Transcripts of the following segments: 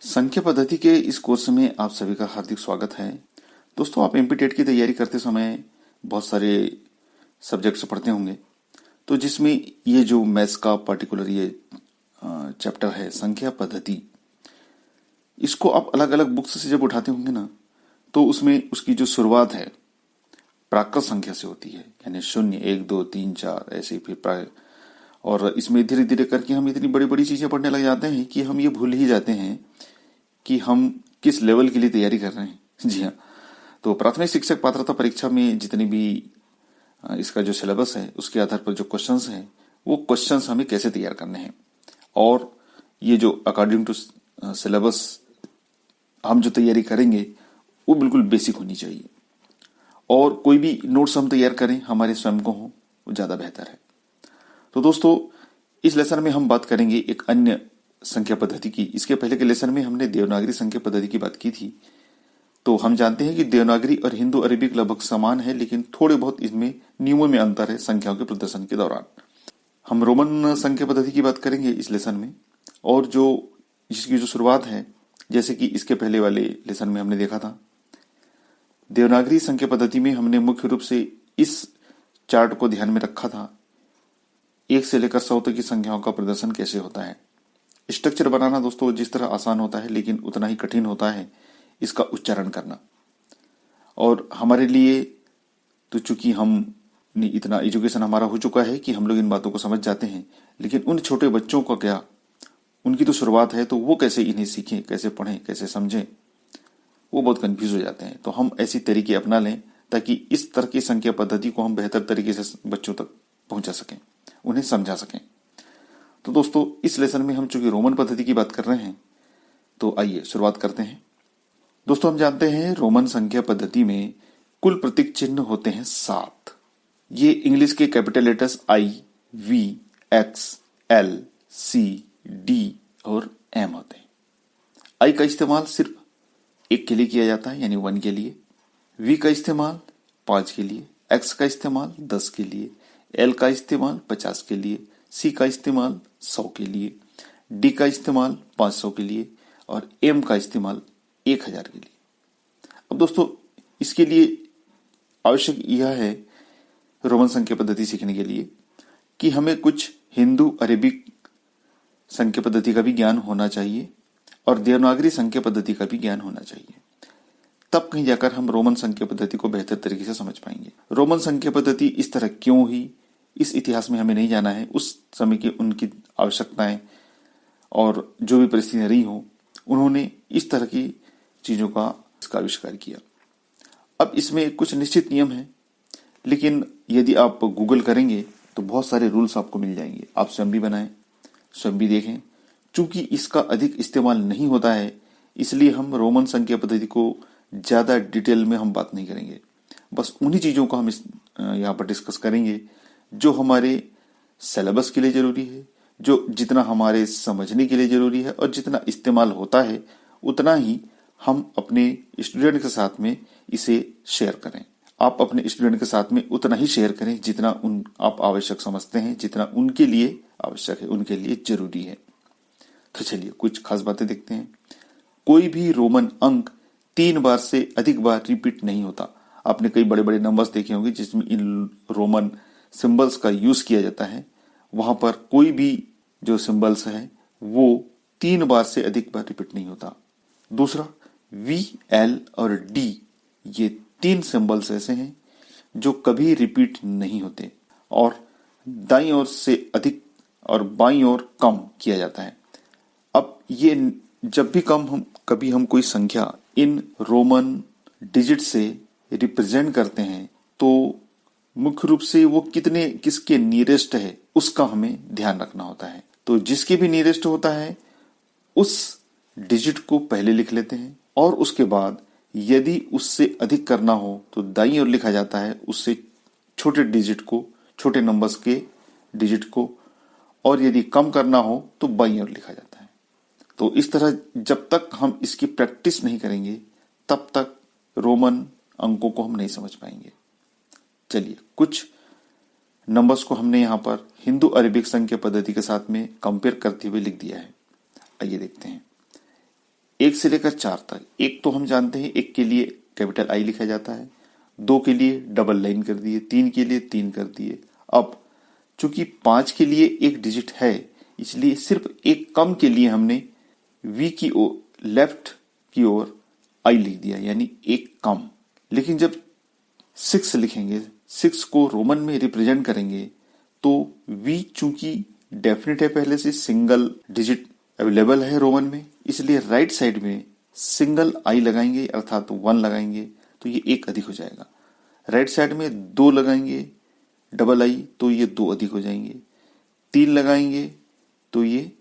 संख्या पद्धति के इस कोर्स में आप सभी का हार्दिक स्वागत है। दोस्तों, आप एमपी टेट की तैयारी करते समय बहुत सारे सब्जेक्ट्स पढ़ते होंगे, तो जिसमें ये जो मैथ्स का पर्टिकुलर ये चैप्टर है संख्या पद्धति, इसको आप अलग अलग बुक्स से जब उठाते होंगे ना, तो उसमें उसकी जो शुरुआत है प्राकृत संख्या से होती है, यानी 0, 1, 2, 3, 4 ऐसे फिर प्राय, और इसमें धीरे धीरे करके हम इतनी बड़ी बड़ी चीजें पढ़ने लग जाते हैं कि हम ये भूल ही जाते हैं कि हम किस लेवल के लिए तैयारी कर रहे हैं। जी हाँ, तो प्राथमिक शिक्षक पात्रता परीक्षा में जितनी भी इसका जो सिलेबस है उसके आधार पर जो क्वेश्चंस हैं वो क्वेश्चंस हमें कैसे तैयार करने हैं, और ये जो अकॉर्डिंग टू सिलेबस हम जो तैयारी करेंगे वो बिल्कुल बेसिक होनी चाहिए, और कोई भी नोट्स हम तैयार करें हमारे स्वयं को हो वो ज़्यादा बेहतर है। तो दोस्तों, इस लेसन में हम बात करेंगे एक अन्य संख्या पद्धति की। इसके पहले के लेसन में हमने देवनागरी संख्या पद्धति की बात की थी। तो हम जानते हैं कि देवनागरी और हिंदू अरेबिक लगभग समान है, लेकिन थोड़े बहुत इसमें नियमों में अंतर है संख्याओं के प्रदर्शन के दौरान। हम रोमन संख्या पद्धति की बात करेंगे इस लेसन में, और जो इसकी जो शुरुआत है, जैसे कि इसके पहले वाले लेसन में हमने देखा था, देवनागरी संख्या पद्धति में हमने मुख्य रूप से इस चार्ट को ध्यान में रखा था, 1 से लेकर 100 तक की संख्याओं का प्रदर्शन कैसे होता है। स्ट्रक्चर बनाना दोस्तों जिस तरह आसान होता है, लेकिन उतना ही कठिन होता है इसका उच्चारण करना। और हमारे लिए तो चूंकि हम इतना एजुकेशन हमारा हो चुका है कि हम लोग इन बातों को समझ जाते हैं, लेकिन उन छोटे बच्चों का क्या, उनकी तो शुरुआत है, तो वो कैसे इन्हें सीखें, कैसे पढ़ें, कैसे समझें, वो बहुत कंफ्यूज हो जाते हैं। तो हम ऐसी तरीके अपना लें ताकि इस तरह की संख्या पद्धति को हम बेहतर तरीके से बच्चों तक पहुंचा सकें, उन्हें समझा सकें। तो दोस्तों, इस लेसन में हम चूंकि रोमन पद्धति की बात कर रहे हैं, तो आइए शुरुआत करते हैं। दोस्तों, हम जानते हैं रोमन संख्या पद्धति में कुल प्रतीक चिन्ह होते हैं 7। ये इंग्लिश के capital letters I, V, X, L, C, D और M होते हैं। I का इस्तेमाल सिर्फ 1 के लिए किया जाता है, यानी 1 के लिए। V का इस्तेमाल 5 के लिए, X का इस्तेमाल 10 के लिए, L का इस्तेमाल 50 के लिए, C का इस्तेमाल 100 के लिए, D का इस्तेमाल 500 के लिए और M का इस्तेमाल 1000 के लिए। अब दोस्तों, इसके लिए आवश्यक यह है रोमन संख्या पद्धति सीखने के लिए कि हमें कुछ हिंदू अरेबिक संख्या पद्धति का भी ज्ञान होना चाहिए और देवनागरी संख्या पद्धति का भी ज्ञान होना चाहिए। तब कहीं जाकर हम रोमन संख्या पद्धति को बेहतर तरीके से समझ पाएंगे। रोमन संख्या पद्धति इस तरह क्यों हुई, इस इतिहास में हमें नहीं जाना है। उस समय की उनकी आवश्यकताएं और जो भी परिस्थितियां रही हो, उन्होंने इस तरह की चीजों का इसका आविष्कार किया। अब इसमें कुछ निश्चित नियम हैं, लेकिन यदि आप गूगल करेंगे तो बहुत सारे रूल्स आपको मिल जाएंगे। आप स्वयं भी बनाएं, स्वयं भी देखें। चूंकि इसका अधिक इस्तेमाल नहीं होता है, इसलिए हम रोमन संख्या पद्धति को ज्यादा डिटेल में हम बात नहीं करेंगे। बस उन्हीं चीजों को हम यहाँ पर डिस्कस करेंगे जो हमारे सिलेबस के लिए जरूरी है, जो जितना हमारे समझने के लिए जरूरी है, और जितना इस्तेमाल होता है उतना ही हम अपने स्टूडेंट के साथ में इसे शेयर करें। आप अपने स्टूडेंट के साथ में उतना ही शेयर करें जितना आप आवश्यक समझते हैं, जितना उनके लिए आवश्यक है, उनके लिए जरूरी है। तो चलिए कुछ खास बातें देखते हैं। कोई भी रोमन अंक 3 बार से अधिक बार रिपीट नहीं होता। आपने कई बड़े बड़े नंबर्स देखे होंगे जिसमें इन रोमन सिंबल्स का यूज किया जाता है। वहां पर कोई भी जो सिंबल्स है वो 3 बार से अधिक बार रिपीट नहीं होता। दूसरा, V, L और D, ये 3 सिंबल्स ऐसे हैं जो कभी रिपीट नहीं होते, और दाईं ओर से अधिक और बाईं ओर कम किया जाता है। अब ये जब भी कभी हम कोई संख्या इन रोमन डिजिट से रिप्रेजेंट करते हैं, तो मुख्य रूप से वो किसके नियरेस्ट है उसका हमें ध्यान रखना होता है। तो जिसके भी नियरेस्ट होता है उस डिजिट को पहले लिख लेते हैं, और उसके बाद यदि उससे अधिक करना हो तो दाईं ओर लिखा जाता है उससे छोटे डिजिट को, छोटे नंबर्स के डिजिट को, और यदि कम करना हो तो बाईं ओर लिखा जाता है। तो इस तरह जब तक हम इसकी प्रैक्टिस नहीं करेंगे तब तक रोमन अंकों को हम नहीं समझ पाएंगे। चलिए कुछ नंबर्स को हमने यहाँ पर हिंदू अरेबिक संख्या पद्धति के साथ में कंपेयर करते हुए लिख दिया है। आइए देखते हैं। 1 से लेकर 4 तक। 1 तो हम जानते हैं 1 के लिए कैपिटल आई लिखा जाता है, 2 के लिए डबल लाइन कर दिए, 3 के लिए 3 कर दिए। अब चूंकि 5 के लिए एक डिजिट है, इसलिए सिर्फ एक कम के लिए हमने वी की ओर लेफ्ट की ओर आई लिख दिया, यानी एक कम। लेकिन जब 6 लिखेंगे, 6 को रोमन में रिप्रेजेंट करेंगे, तो वी चूंकि डेफिनेट है, पहले से सिंगल डिजिट अवेलेबल है रोमन में, इसलिए राइट साइड में सिंगल आई लगाएंगे अर्थात 1 लगाएंगे तो ये 1 अधिक हो जाएगा। राइट साइड में 2 लगाएंगे डबल आई तो ये 2 अधिक हो जाएंगे। 3 लगाएंगे तो ये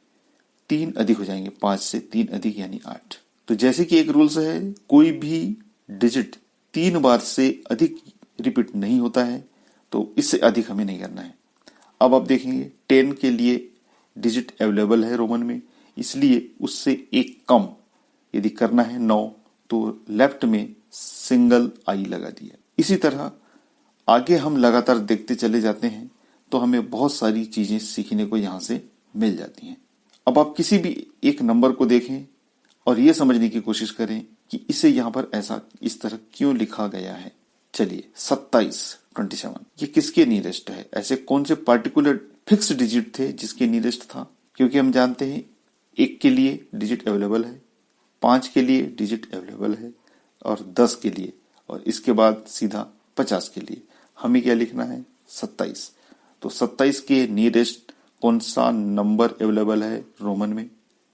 3 अधिक हो जाएंगे, 5 से 3 अधिक यानी 8। तो जैसे कि एक रूल्स है, कोई भी डिजिट 3 बार से अधिक रिपीट नहीं होता है, तो इससे अधिक हमें नहीं करना है। अब आप देखेंगे 10 के लिए डिजिट अवेलेबल है रोमन में, इसलिए उससे एक कम यदि करना है 9, तो लेफ्ट में सिंगल आई लगा दिया। इसी तरह आगे हम लगातार देखते चले जाते हैं तो हमें बहुत सारी चीजें सीखने को यहां से मिल जाती हैं। अब आप किसी भी एक नंबर को देखें और यह समझने की कोशिश करें कि इसे यहां पर ऐसा इस तरह क्यों लिखा गया है। चलिए 27 ये किसके नियरेस्ट है? ऐसे कौन से पार्टिकुलर फिक्स डिजिट थे जिसके नियरेस्ट था? क्योंकि हम जानते हैं 1 के लिए डिजिट अवेलेबल है, 5 के लिए डिजिट अवेलेबल है और 10 के लिए, और इसके बाद सीधा 50 के लिए हमें क्या लिखना है? 27। तो 27 के नियरेस्ट कौन सा नंबर अवेलेबल है रोमन में?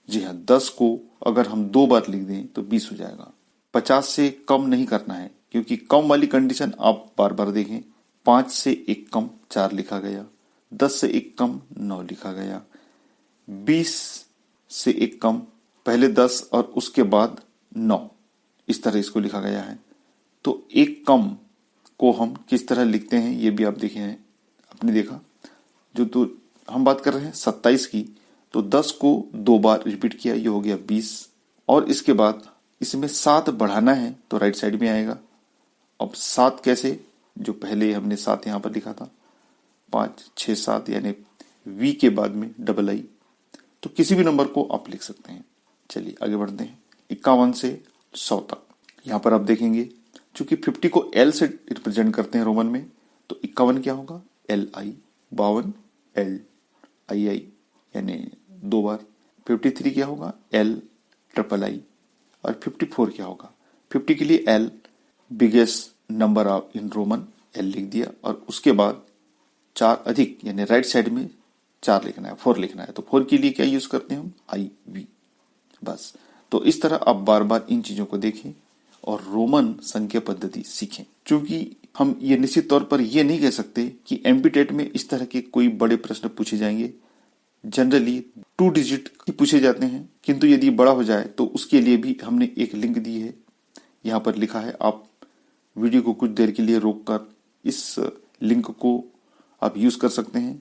जी हाँ, 10 को अगर हम 2 बार लिख दें तो 20 हो जाएगा। 50 से कम नहीं करना है, क्योंकि कम वाली कंडीशन आप बार बार देखें। 5 से एक कम 4 लिखा गया, 10 से एक कम 9 लिखा गया, 20 से एक कम पहले 10 और उसके बाद 9, इस तरह इसको लिखा गया है। तो एक कम को हम किस तरह लिखते हैं ये भी आप देखे हैं, आपने देखा। जो तो हम बात कर रहे हैं 27 की, तो 10 को 2 बार रिपीट किया, ये हो गया 20, और इसके बाद इसमें 7 बढ़ाना है तो राइट साइड में आएगा। अब 7 कैसे? जो पहले हमने 7 यहां पर लिखा था, 5 6 7 यानी वी के बाद में डबल आई, तो किसी भी नंबर को आप लिख सकते हैं। चलिए आगे बढ़ते हैं 51 से 100 तक। यहां पर आप देखेंगे चूंकि 50 को एल से रिप्रेजेंट करते हैं रोमन में, तो 51 क्या होगा? L I. 52 एल आई आई यानी 2 बार। 53 क्या होगा? L triple I. और 54 क्या होगा? 50 के लिए L biggest number of in Roman, L लिख दिया, और उसके बाद 4 अधिक यानी राइट साइड में 4 लिखना है, 4 लिखना है। तो 4 के लिए क्या यूज करते हैं हम? आई वी। बस। तो इस तरह आप बार बार इन चीजों को देखें और रोमन संख्या पद्धति सीखें। क्योंकि हम ये निश्चित तौर पर ये नहीं कह सकते कि एमपीटेट में इस तरह के कोई बड़े प्रश्न पूछे जाएंगे। जनरली 2 डिजिट ही पूछे जाते हैं, किंतु यदि बड़ा हो जाए तो उसके लिए भी हमने एक लिंक दी है, यहां पर लिखा है। आप वीडियो को कुछ देर के लिए रोककर इस लिंक को आप यूज कर सकते हैं।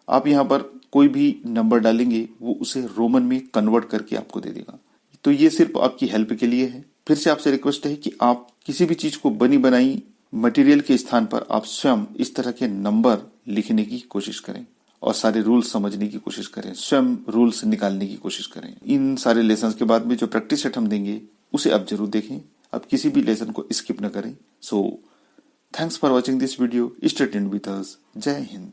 आप यहां पर कोई भी नंबर डालेंगे, वो उसे रोमन में कन्वर्ट करके आपको दे देगा। तो ये सिर्फ आपकी हेल्प के लिए है। फिर से आपसे रिक्वेस्ट है कि आप किसी भी चीज को बनी बनाई मटेरियल के स्थान पर आप स्वयं इस तरह के नंबर लिखने की कोशिश करें और सारे रूल्स समझने की कोशिश करें, स्वयं रूल्स निकालने की कोशिश करें। इन सारे लेसन्स के बाद में जो प्रैक्टिस सेट हम देंगे उसे आप जरूर देखें, आप किसी भी लेसन को स्किप न करें। So thanks for watching this video, stay tuned with us. जय हिंद।